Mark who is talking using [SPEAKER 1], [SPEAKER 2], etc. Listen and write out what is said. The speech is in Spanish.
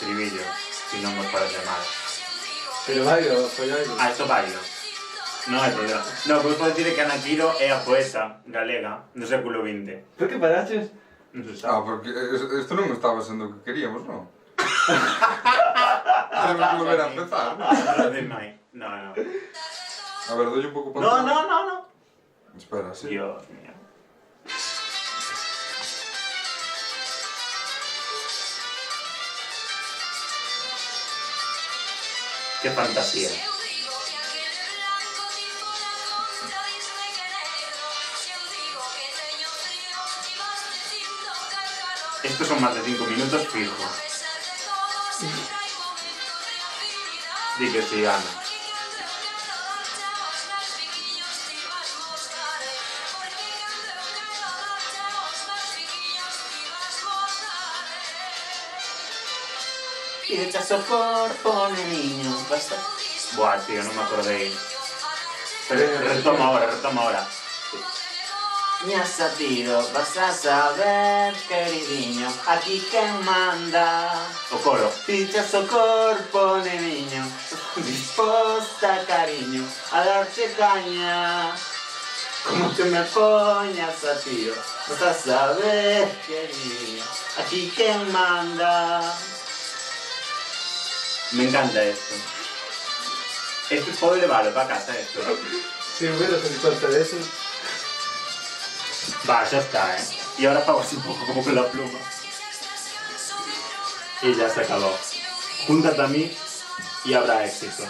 [SPEAKER 1] estribillo, si non vos parece mal.
[SPEAKER 2] Pero bailo, foi algo.
[SPEAKER 1] Isto bailo. Non hai problema. Non, vos podo dicir que Ana Quiro é a poeta galega do século XX.
[SPEAKER 2] Por que paraches?
[SPEAKER 1] Non se sabe.
[SPEAKER 3] Porque isto non estaba sendo o que queríamos, non? Temos que volver a empezar, non?
[SPEAKER 1] Non de mai. No.
[SPEAKER 3] A ver, doy un pouco para atrás.
[SPEAKER 1] No.
[SPEAKER 3] Espera, sí.
[SPEAKER 1] Dios mío. Qué fantasía. Estos son más de 5 minutos fijo. Di que sí, Ana. Y echa socorro, niño, basta. Buah, tío, no me acordé. Pero retoma ahora. Mia Satiro, vas a saber, queridinho, aquí quen manda. O coro. Picha socorro, niño, disposta, cariño, a darte caña. Como te me poñas a tiro, vas a saber, queridinho, aquí quen manda. Me encanta esto. Esto puedo llevarlo para casa, esto.
[SPEAKER 2] Si hubiera se cuenta de eso.
[SPEAKER 1] Va, ya está, ¿eh? Y ahora pago así un poco como con la pluma. Y ya se acabó. Júntate a mí y habrá éxito.